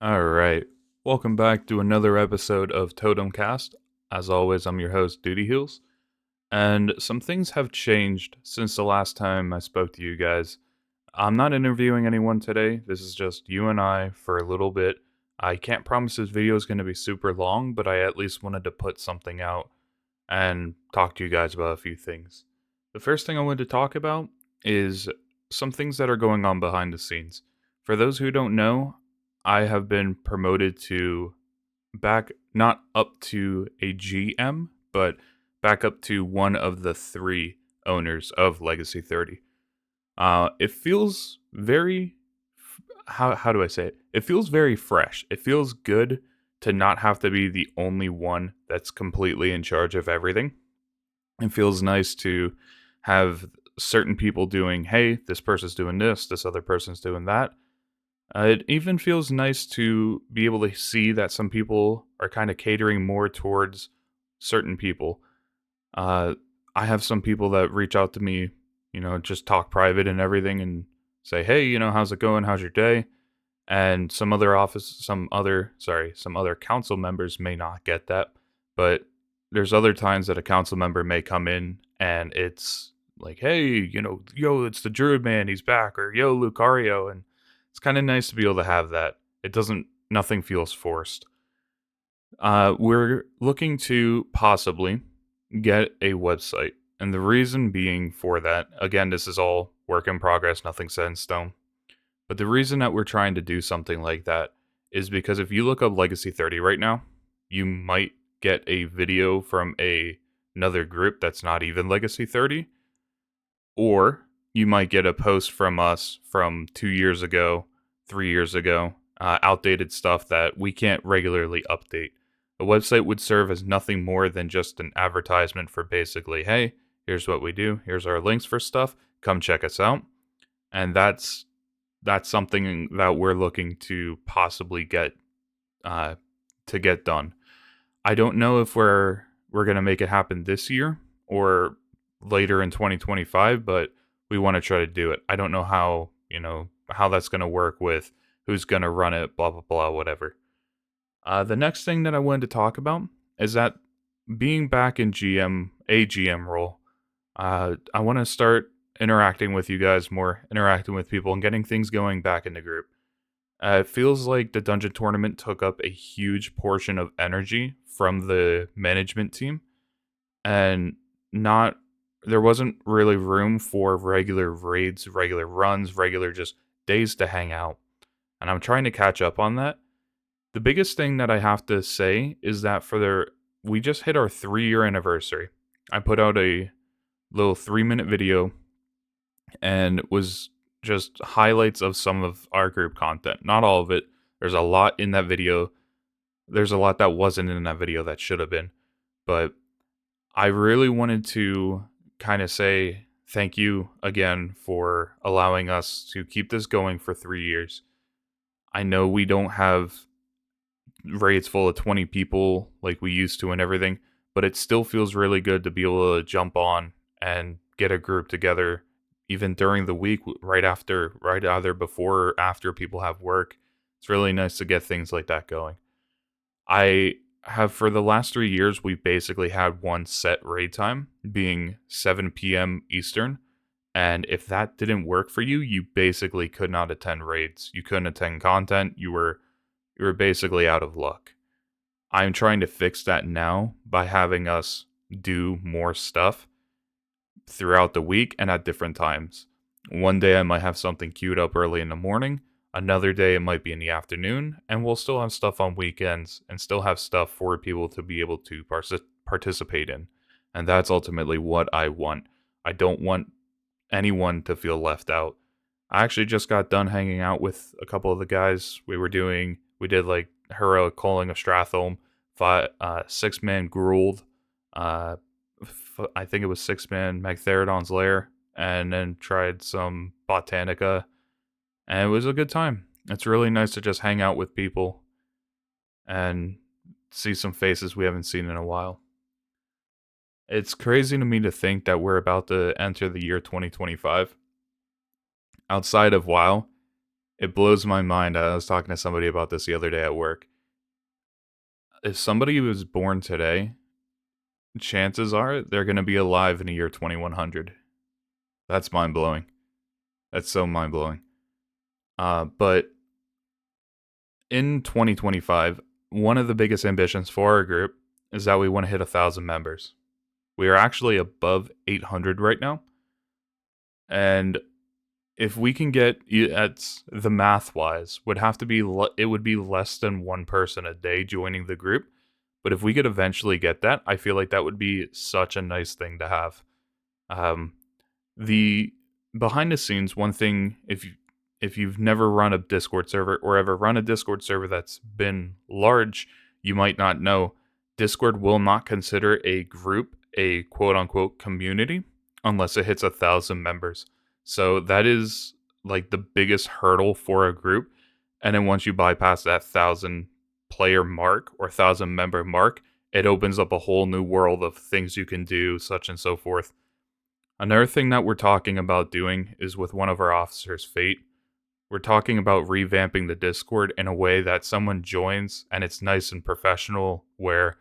All right. Welcome back to another episode of TotemCast. As always, I'm your host, Duty Heals. And some things have changed since the last time I spoke to you guys. I'm not interviewing anyone today. This is just you and I for a little bit. I can't promise this video is going to be super long, but I at least wanted to put something out and talk to you guys about a few things. The first thing I wanted to talk about is some things that are going on behind the scenes. For those who don't know, I have been promoted to back not up to a GM, but back up to one of the three owners of Legacy 30. It feels very how do I say it? It feels very fresh. It feels good to not have to be the only one that's completely in charge of everything. It feels nice to have certain people doing, hey, this person's doing this other person's doing that. It even feels nice to be able to see that some people are kind of catering more towards certain people. Uh, I have some people that reach out to me, just talk private and everything and say, hey, how's it going? How's your day? And some other council members may not get that, but there's other times that a council member may come in and it's like, hey, yo, it's the Druid man, he's back, or yo, Lucario, and it's kind of nice to be able to have that. Nothing feels forced. We're looking to possibly get a website, and the reason being for that, again, this is all work in progress, nothing set in stone. But the reason that we're trying to do something like that is because if you look up Legacy 30 right now, you might get a video from another group that's not even Legacy 30, or you might get a post from us from 2 years ago, 3 years ago, outdated stuff that we can't regularly update. A website would serve as nothing more than just an advertisement for basically, hey, here's what we do, here's our links for stuff, come check us out. And that's something that we're looking to possibly uh, get done. I don't know if we're gonna make it happen this year or later in 2025, but we want to try to do it. I don't know how that's gonna work with who's gonna run it, blah blah blah, whatever. The next thing that I wanted to talk about is that being back in GM role, I want to start interacting with you guys more, interacting with people, and getting things going back in the group. It feels like the dungeon tournament took up a huge portion of energy from the management team, and not there wasn't really room for regular raids, regular runs, regular just days to hang out. And I'm trying to catch up on that. The biggest thing that I have to say is that we just hit our 3 year anniversary. I put out a little 3 minute video and it was just highlights of some of our group content. Not all of it. There's a lot in that video. There's a lot that wasn't in that video that should have been. But I really wanted to kind of say thank you again for allowing us to keep this going for 3 years. I know we don't have raids full of 20 people like we used to and everything, but it still feels really good to be able to jump on and get a group together even during the week right either before or after people have work. It's really nice to get things like that going. I have for the last 3 years we've basically had one set raid time being 7 p.m. Eastern. And if that didn't work for you, you basically could not attend raids. You couldn't attend content. You were basically out of luck. I'm trying to fix that now by having us do more stuff throughout the week and at different times. One day I might have something queued up early in the morning, another day it might be in the afternoon, and we'll still have stuff on weekends and still have stuff for people to be able to participate in. And that's ultimately what I want. I don't want anyone to feel left out. I actually just got done hanging out with a couple of the guys. We did like heroic calling of Stratholme, fought 6-man Gruld, uh, I think it was 6-man Magtheridon's Lair, and then tried some Botanica, and it was a good time. It's really nice to just hang out with people and see some faces we haven't seen in a while. It's crazy to me to think that we're about to enter the year 2025. Outside of WoW, It blows my mind. I was talking to somebody about this the other day at work. If somebody was born today, chances are they're going to be alive in the year 2100. That's mind blowing. That's so mind blowing. But in 2025, one of the biggest ambitions for our group is that we want to hit 1,000 members. We are actually above 800 right now. And if we can get at the math wise, would have to be it would be less than one person a day joining the group. But if we could eventually get that, I feel like that would be such a nice thing to have. Um, the behind the scenes, one thing, if you've never run a Discord server or ever run a Discord server that's been large, you might not know Discord will not consider a group a quote unquote community unless it hits 1,000 members. So that is like the biggest hurdle for a group. And then once you bypass that 1,000 player mark or 1,000 member mark, it opens up a whole new world of things you can do, such and so forth. Another thing that we're talking about doing is with one of our officers' fate. We're talking about revamping the Discord in a way that someone joins and it's nice and professional, where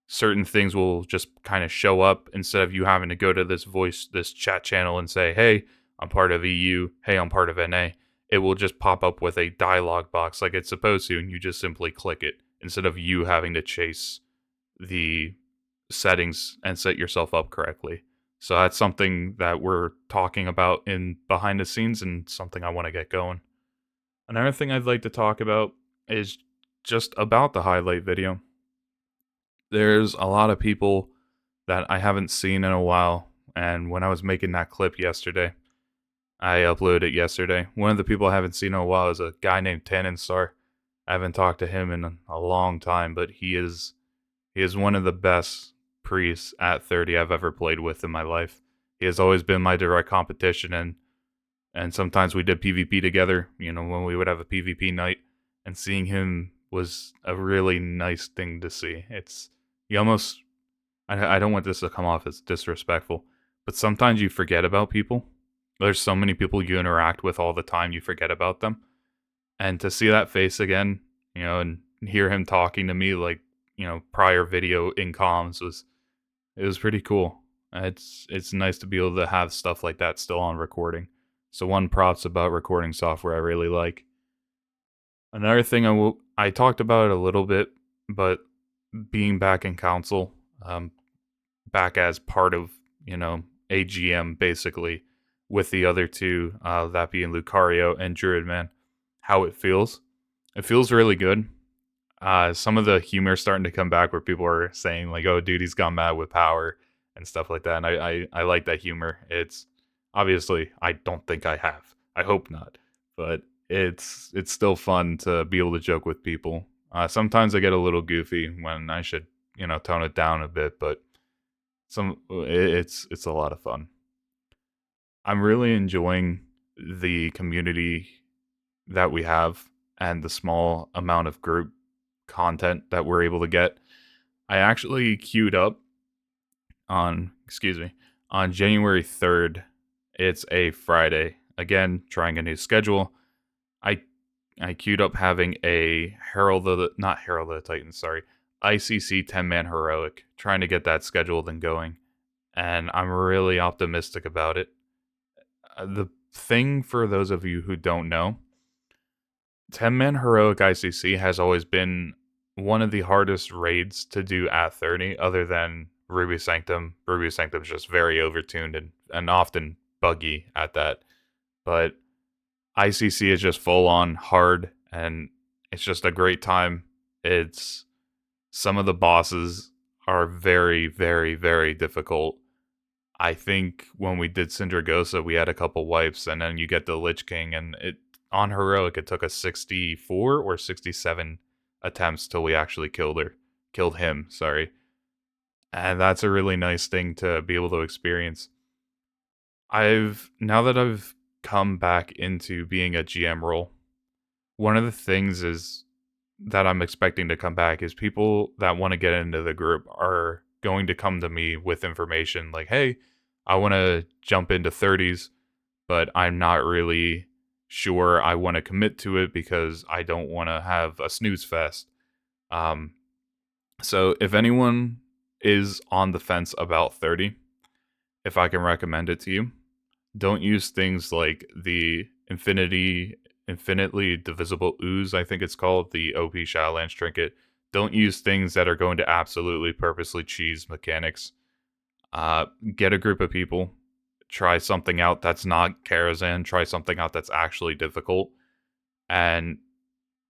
certain things will just kind of show up instead of you having to go to this chat channel and say, hey, I'm part of EU, hey, I'm part of NA. It will just pop up with a dialogue box like it's supposed to, and you just simply click it instead of you having to chase the settings and set yourself up correctly. So that's something that we're talking about in behind the scenes and something I want to get going. Another thing I'd like to talk about is just about the highlight video. There's a lot of people that I haven't seen in a while, and when I was making that clip yesterday, I uploaded it yesterday. One of the people I haven't seen in a while is a guy named Tannenstar. I haven't talked to him in a long time, but he is one of the best priests at 30 I've ever played with in my life. He has always been my direct competition, and sometimes we did PvP together, when we would have a PvP night, and seeing him was a really nice thing to see. It's, you almost, I don't want this to come off as disrespectful, but sometimes you forget about people. There's so many people you interact with all the time, you forget about them. And to see that face again, and hear him talking to me like, prior video in comms it was pretty cool. It's nice to be able to have stuff like that still on recording. So one props about recording software I really like. Another thing I talked about it a little bit, but being back in council, back as part of, AGM basically, with the other two, that being Lucario and Druidman, how it feels. It feels really good. Some of the humor starting to come back where people are saying like, "Oh, dude, he's gone mad with power" and stuff like that. And I like that humor. It's obviously I don't think I have. I hope not, but it's still fun to be able to joke with people. Sometimes I get a little goofy when I should tone it down a bit, but it's a lot of fun. I'm really enjoying the community that we have and the small amount of group content that we're able to get. I actually queued up on January 3rd. It's a Friday. Again, trying a new schedule. I I queued up having a not Herald of the Titans, sorry, ICC 10-man heroic, trying to get that scheduled and going. And I'm really optimistic about it. The thing for those of you who don't know, 10-man heroic ICC has always been one of the hardest raids to do at 30, other than Ruby Sanctum. Ruby Sanctum's just very overtuned and often buggy at that. But ICC is just full on hard, and it's just a great time. It's some of the bosses are very, very, very difficult. I think when we did Syndragosa, we had a couple wipes, and then you get the Lich King, and on heroic it took us 64 or 67 attempts till we actually killed him. Sorry, and that's a really nice thing to be able to experience. Now that I've come back into being a GM role, one of the things is that I'm expecting to come back is people that want to get into the group are going to come to me with information like, hey, I want to jump into 30s, but I'm not really sure I want to commit to it because I don't want to have a snooze fest. Um, so if anyone is on the fence about 30, if I can recommend it to you, don't use things like the infinitely divisible ooze, I think it's called, the OP Shadowlands trinket. Don't use things that are going to absolutely purposely cheese mechanics. Uh, get a group of people, try something out that's not Karazhan, try something out that's actually difficult. And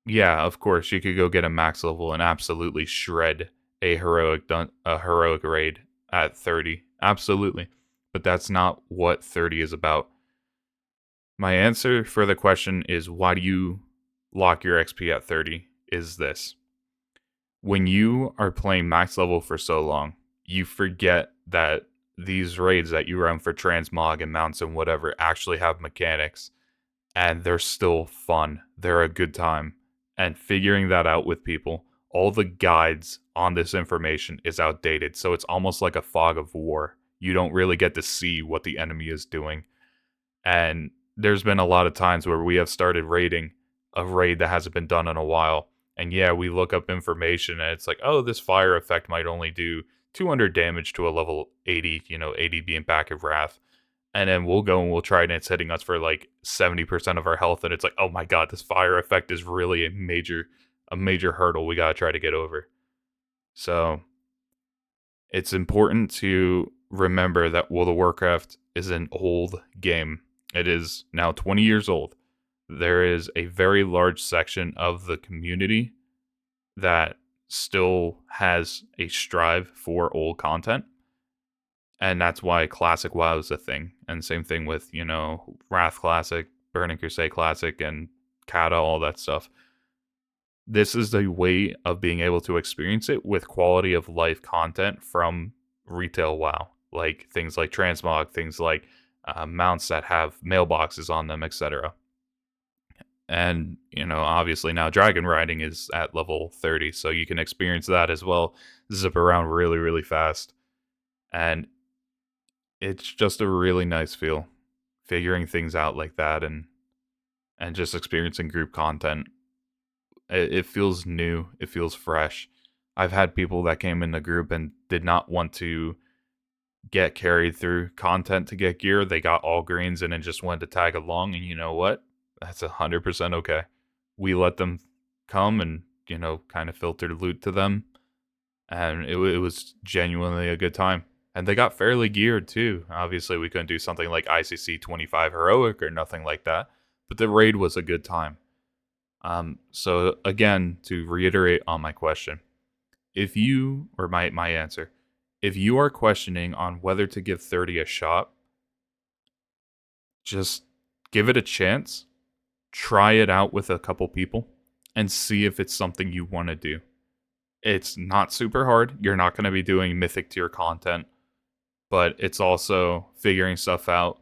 yeah, of course, you could go get a max level and absolutely shred a heroic raid at 30. Absolutely. But that's not what 30 is about. My answer for the question is, why do you lock your XP at 30 is this. When you are playing max level for so long, you forget that these raids that you run for transmog and mounts and whatever actually have mechanics, and they're still fun. They're a good time. And figuring that out with people, all the guides on this information is outdated, so it's almost like a fog of war. You don't really get to see what the enemy is doing. And there's been a lot of times where we have started raiding a raid that hasn't been done in a while. And yeah, we look up information and it's like, oh, this fire effect might only do 200 damage to a level 80, 80 being back of Wrath. And then we'll go and we'll try it and it's hitting us for like 70% of our health. And it's like, oh my god, this fire effect is really a major hurdle we gotta try to get over. So it's important to remember that World of Warcraft is an old game. It is now 20 years old. There is a very large section of the community that still has a strive for old content. And that's why Classic WoW is a thing. And same thing with, Wrath Classic, Burning Crusade Classic, and Kata, all that stuff. This is the way of being able to experience it with quality of life content from retail WoW, like things like transmog, things like mounts that have mailboxes on them, etc. And obviously now dragon riding is at level 30, so you can experience that as well. Zip around really, really fast, and it's just a really nice feel, figuring things out like that, and just experiencing group content. It feels new. It feels fresh. I've had people that came in the group and did not want to get carried through content to get gear. They got all greens and then just wanted to tag along. And you know what? That's 100% okay. We let them come and, kind of filtered loot to them. And it was genuinely a good time. And they got fairly geared too. Obviously, we couldn't do something like ICC 25 Heroic or nothing like that. But the raid was a good time. So again, to reiterate on my question, if you, or my answer, if you are questioning on whether to give 30 a shot, just give it a chance, try it out with a couple people, and see if it's something you want to do. It's not super hard. You're not going to be doing mythic tier content, but it's also figuring stuff out,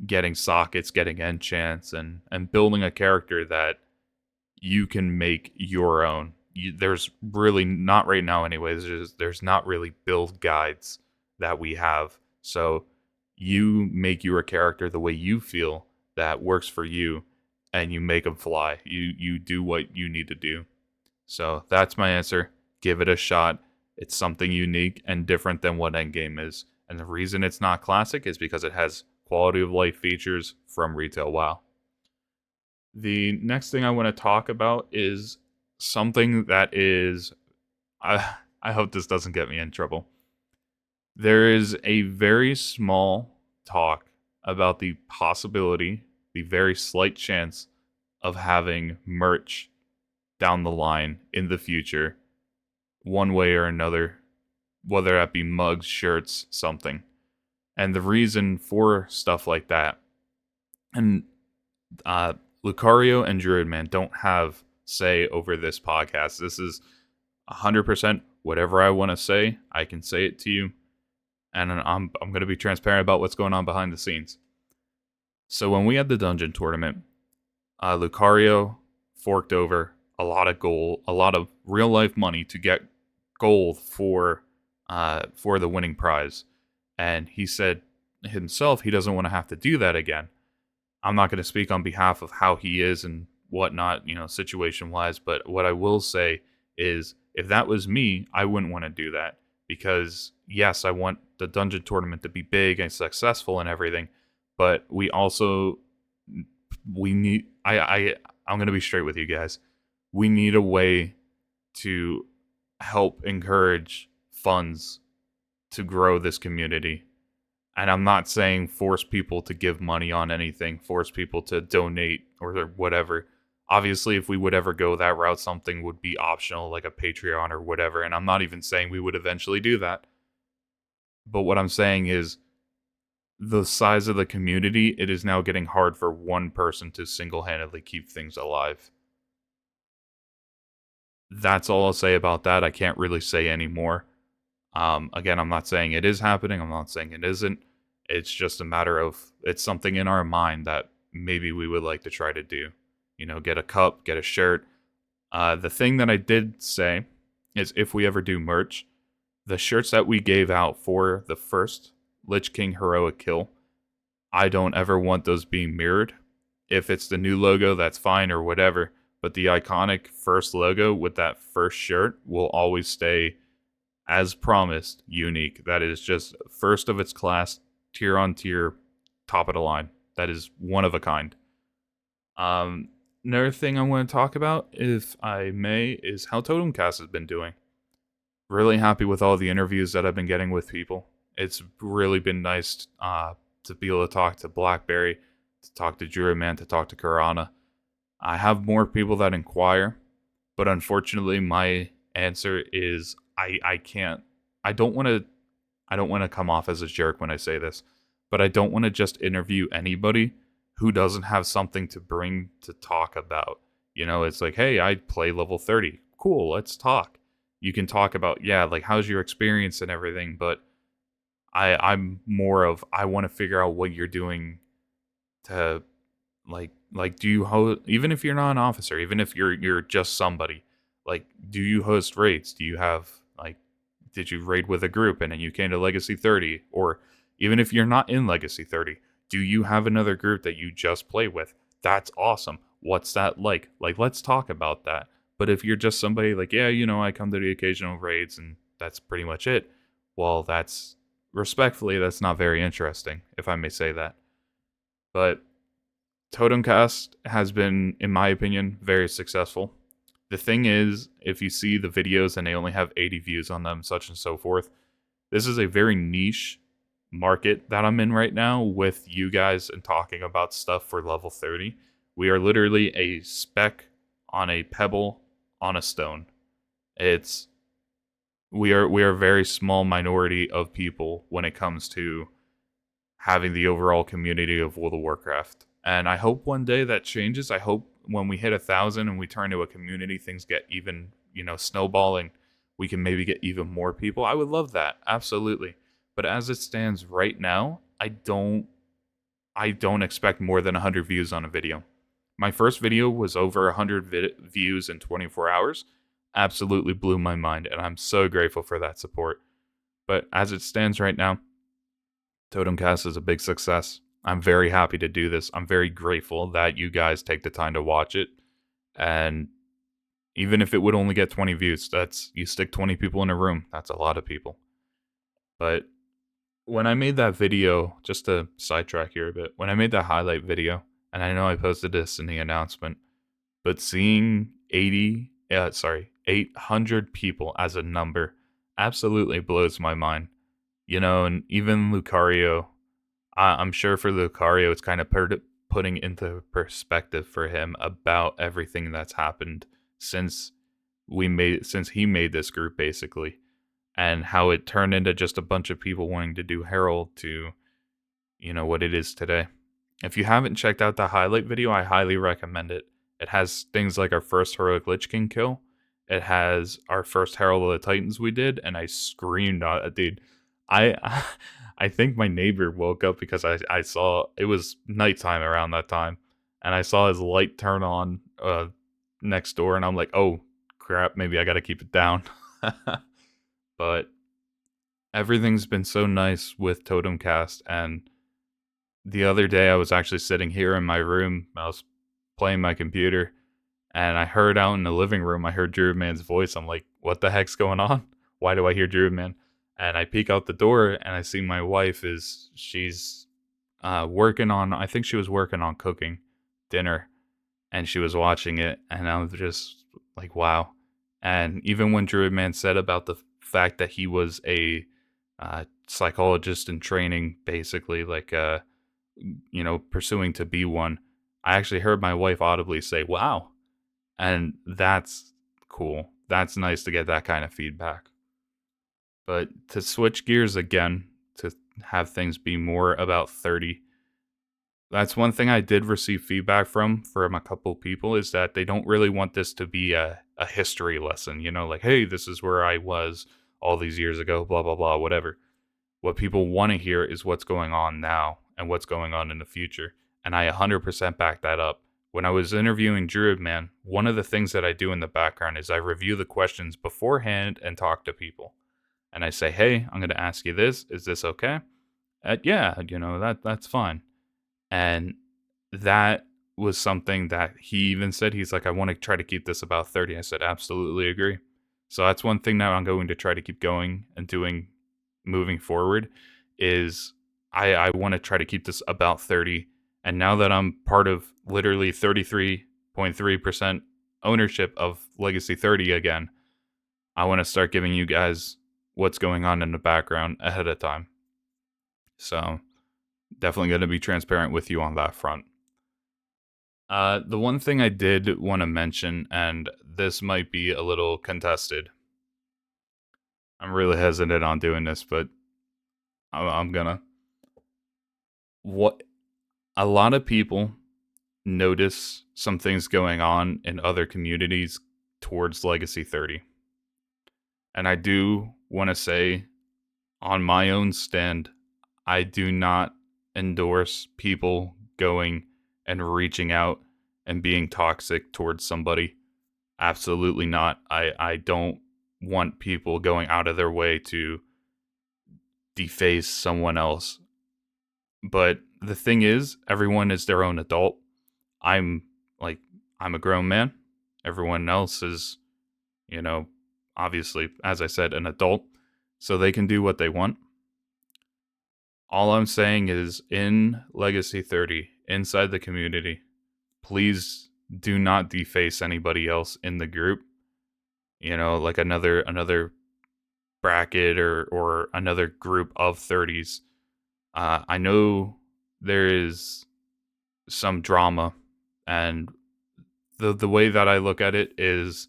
getting sockets, getting enchants, and building a character that you can make your own. There's really not right now anyways, there's not really build guides that we have. So you make your character the way you feel that works for you, and you make them fly. You do what you need to do. So that's my answer. Give it a shot. It's something unique and different than what Endgame is. And the reason it's not classic is because it has quality of life features from retail WoW. The next thing I want to talk about is something that is, I hope this doesn't get me in trouble. There is a very small talk about the possibility, the very slight chance of having merch down the line in the future, one way or another, whether that be mugs, shirts, something. And the reason for stuff like that, and Lucario and Druidman don't have say over this podcast. This is 100% whatever I want to say. I can say it to you, and I'm going to be transparent about what's going on behind the scenes. So when we had the dungeon tournament, Lucario forked over a lot of gold, a lot of real life money to get gold for the winning prize, and he said himself he doesn't want to have to do that again. I'm not going to speak on behalf of how he is and whatnot, situation wise. But what I will say is, if that was me, I wouldn't want to do that because yes, I want the dungeon tournament to be big and successful and everything, but we need. I'm going to be straight with you guys. We need a way to help encourage funds to grow this community. And I'm not saying force people to give money on anything, force people to donate or whatever. Obviously, if we would ever go that route, something would be optional, like a Patreon or whatever. And I'm not even saying we would eventually do that. But what I'm saying is the size of the community, it is now getting hard for one person to single handedly keep things alive. That's all I'll say about that. I can't really say any more. Again, I'm not saying it is happening. I'm not saying it isn't. It's just a matter of it's something in our mind that maybe we would like to try to do. Get a cup, get a shirt. The thing that I did say is if we ever do merch, the shirts that we gave out for the first Lich King Heroic Kill, I don't ever want those being mirrored. If it's the new logo, that's fine or whatever. But the iconic first logo with that first shirt will always stay as promised, unique. That is just first of its class, tier on tier, top of the line. That is one of a kind. Another thing I want to talk about, if I may, is how TotemCast has been doing. Really happy with all the interviews that I've been getting with people. It's really been nice to be able to talk to Blackberry, to talk to Druidman, to talk to Karana. I have more people that inquire, but unfortunately, my answer is I can't. I don't want to. I don't want to come off as a jerk when I say this, but I don't want to just interview anybody who doesn't have something to bring to talk about. It's like, hey, I play level 30. Cool, let's talk. You can talk about, yeah, like how's your experience and everything, but I'm more of I want to figure out what you're doing to like do you host, even if you're not an officer, even if you're just somebody, like do you host raids? Do you have like did you raid with a group and then you came to Legacy 30? Or even if you're not in Legacy 30, do you have another group that you just play with? That's awesome. What's that like? Like, let's talk about that. But if you're just somebody like, yeah, I come to the occasional raids and that's pretty much it, well, that's respectfully, that's not very interesting, if I may say that. But TotemCast has been, in my opinion, very successful. The thing is, if you see the videos and they only have 80 views on them, such and so forth, this is a very niche market that I'm in right now with you guys and talking about stuff for level 30. We are literally a speck on a pebble on a stone. It's we are a very small minority of people when it comes to having the overall community of World of Warcraft. And I hope one day that changes. I hope when we hit 1,000 and we turn to a community, things get even, snowballing. We can maybe get even more people. I would love that, absolutely. But as it stands right now, I don't expect more than 100 views on a video. My first video was over 100 views in 24 hours. Absolutely blew my mind, and I'm so grateful for that support. But as it stands right now, TotemCast is a big success. I'm very happy to do this. I'm very grateful that you guys take the time to watch it. And even if it would only get 20 views, that's you stick 20 people in a room. That's a lot of people. But when I made that video, just to sidetrack here a bit, when I made that highlight video, and I know I posted this in the announcement, but seeing 800 people as a number absolutely blows my mind. And even Lucario, I'm sure for Lucario, it's kind of putting into perspective for him about everything that's happened since since he made this group basically, and how it turned into just a bunch of people wanting to do Herald to, what it is today. If you haven't checked out the highlight video, I highly recommend it. It has things like our first heroic Lich King kill. It has our first Herald of the Titans we did, and I screamed at it, dude. I I think my neighbor woke up because I saw it was nighttime around that time, and I saw his light turn on next door, and I'm like, oh crap, maybe I gotta keep it down. But everything's been so nice with TotemCast, and the other day I was actually sitting here in my room. I was playing my computer, and I heard out in the living room, I heard Druid Man's voice. I'm like, what the heck's going on? Why do I hear Druid Man? And I peek out the door and I see my wife she's working on, I think she was working on cooking dinner, and she was watching it, and I was just like, wow. And even when Druid Man said about the fact that he was a psychologist in training, basically, like, pursuing to be one, I actually heard my wife audibly say, wow. And that's cool. That's nice to get that kind of feedback. But to switch gears again, to have things be more about 30, that's one thing I did receive feedback from a couple people, is that they don't really want this to be a history lesson, like, hey, this is where I was all these years ago, blah, blah, blah, whatever. What people want to hear is what's going on now and what's going on in the future. And I 100% back that up. When I was interviewing Druid Man, one of the things that I do in the background is I review the questions beforehand and talk to people. And I say, hey, I'm going to ask you this. Is this okay? Yeah, that's fine. And that was something that he even said. He's like, I want to try to keep this about 30. I said, absolutely agree. So that's one thing that I'm going to try to keep going and doing moving forward, is I want to try to keep this about 30. And now that I'm part of literally 33.3% ownership of Legacy 30 again, I want to start giving you guys what's going on in the background ahead of time. So definitely going to be transparent with you on that front. The one thing I did want to mention, and this might be a little contested, I'm really hesitant on doing this, but I'm gonna. What a lot of people notice some things going on in other communities towards Legacy 30. And I do want to say, on my own stand, I do not endorse people going and reaching out and being toxic towards somebody. Absolutely not. I don't want people going out of their way to deface someone else. But the thing is, everyone is their own adult. I'm like, I'm a grown man. Everyone else is, you know, obviously, as I said, an adult. So they can do what they want. All I'm saying is, in Legacy 30, inside the community, please do not deface anybody else in the group. Like another bracket or another group of 30s. I know there is some drama, and the way that I look at it is,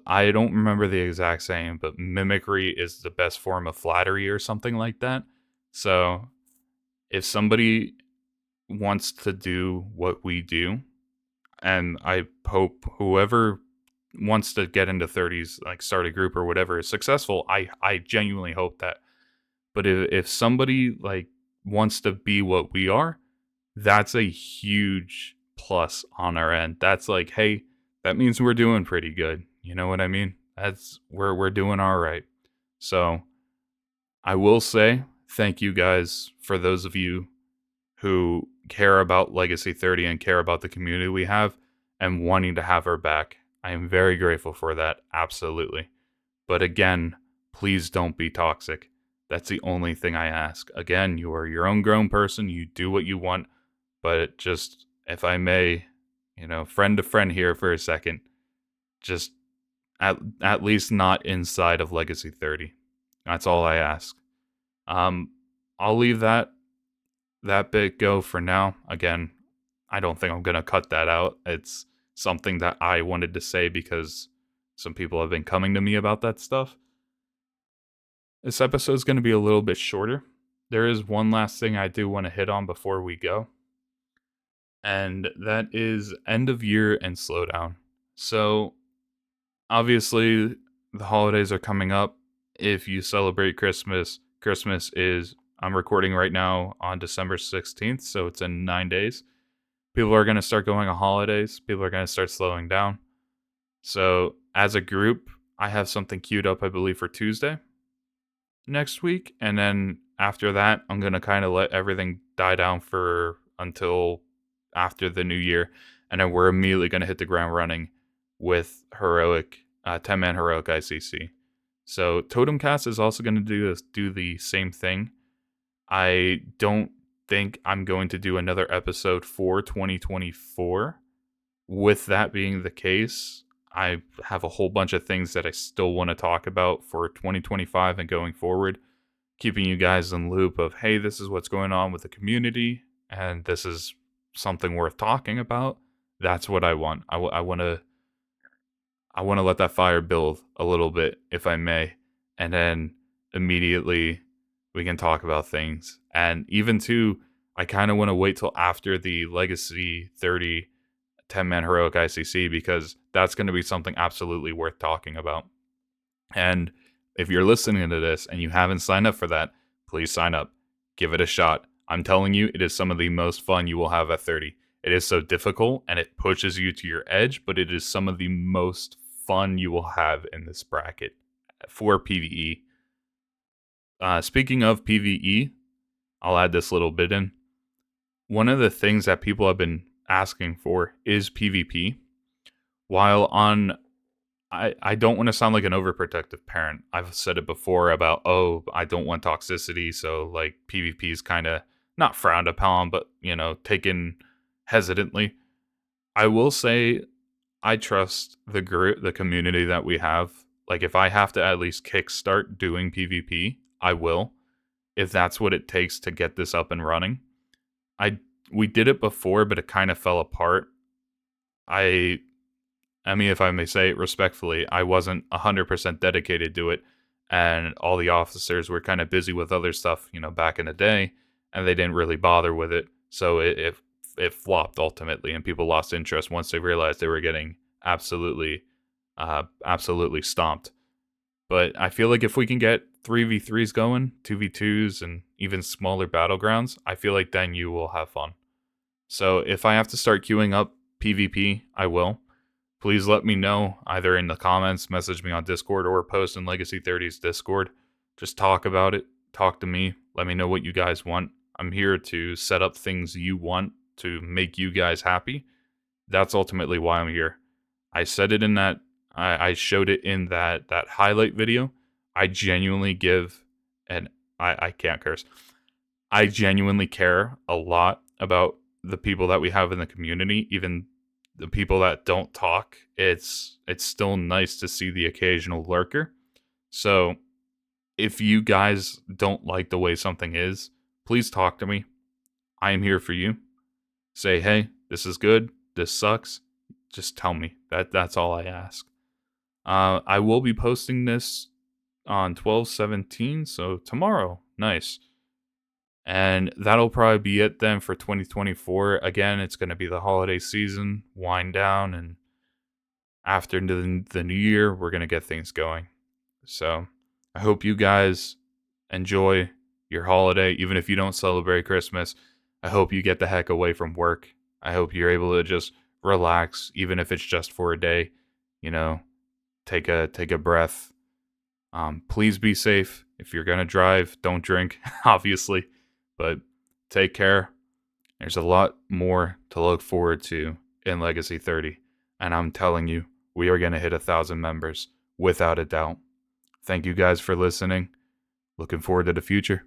I don't remember the exact saying, but mimicry is the best form of flattery or something like that. So if somebody wants to do what we do, and I hope whoever wants to get into 30s, like start a group or whatever, is successful, I genuinely hope that. But if somebody like wants to be what we are, that's a huge plus on our end. That's like, hey, that means we're doing pretty good. You know what I mean? That's we're doing all right. So I will say thank you guys, for those of you who care about Legacy 30 and care about the community we have and wanting to have our back. I am very grateful for that, absolutely. But again, please don't be toxic. That's the only thing I ask. Again, you are your own grown person. You do what you want. But just, if I may, friend to friend here for a second, just at least not inside of Legacy 30. That's all I ask. I'll leave that bit go for now. Again, I don't think I'm going to cut that out. It's something that I wanted to say because some people have been coming to me about that stuff. This episode's going to be a little bit shorter. There is one last thing I do want to hit on before we go, and that is end of year and slowdown. So, obviously, the holidays are coming up. If you celebrate Christmas, Christmas is, I'm recording right now on December 16th, so it's in 9 days. People are going to start going on holidays. People are going to start slowing down. So, as a group, I have something queued up, I believe, for Tuesday next week. And then after that, I'm going to kind of let everything die down for until after the new year. And then we're immediately going to hit the ground running with heroic, 10-man heroic ICC. So TotemCast is also going to do the same thing. I don't think I'm going to do another episode for 2024. With that being the case, I have a whole bunch of things that I still want to talk about for 2025 and going forward, keeping you guys in loop of, hey, this is what's going on with the community, and this is something worth talking about. That's what I want. I want to let that fire build a little bit, if I may, and then immediately we can talk about things. And even too, I kind of want to wait till after the Legacy 30 10-man heroic ICC, because that's going to be something absolutely worth talking about. And if you're listening to this and you haven't signed up for that, please sign up. Give it a shot. I'm telling you, it is some of the most fun you will have at 30. It is so difficult and it pushes you to your edge, but it is some of the most fun you will have in this bracket for PvE. Speaking of PvE, I'll add this little bit in. One of the things that people have been asking for is PvP. While I don't want to sound like an overprotective parent. I've said it before about, I don't want toxicity, so like PvP is kind of not frowned upon, but taken hesitantly. I will say I trust the community that we have. Like, if I have to at least kickstart doing PvP, I will, if that's what it takes to get this up and running. We did it before, but it kind of fell apart. I mean, if I may say it respectfully, I wasn't 100% dedicated to it, and all the officers were kind of busy with other stuff, back in the day, and they didn't really bother with it. So it flopped ultimately, and people lost interest once they realized they were getting absolutely stomped. But I feel like if we can get 3v3s going, 2v2s, and even smaller battlegrounds, I feel like then you will have fun. So if I have to start queuing up PvP, I will. Please let me know either in the comments, message me on Discord, or post in Legacy 30's Discord. Just talk about it. Talk to me. Let me know what you guys want. I'm here to set up things you want to make you guys happy. That's ultimately why I'm here. I said it in that, I showed it in that highlight video. I genuinely give, and I can't curse. I genuinely care a lot about the people that we have in the community, even the people that don't talk. It's still nice to see the occasional lurker. So if you guys don't like the way something is, please talk to me. I am here for you. Say, hey, this is good, this sucks. Just tell me. That's all I ask. I will be posting this on 12/17, so tomorrow. Nice. And that'll probably be it then for 2024. Again, it's going to be the holiday season, wind down, and after the new year, we're going to get things going. So I hope you guys enjoy your holiday, even if you don't celebrate Christmas. I hope you get the heck away from work. I hope you're able to just relax, even if it's just for a day. Take a breath. Please be safe. If you're gonna drive, don't drink, obviously, but take care. There's a lot more to look forward to in Legacy 30, and I'm telling you, we are gonna hit 1,000 members without a doubt. Thank you guys for listening. Looking forward to the future.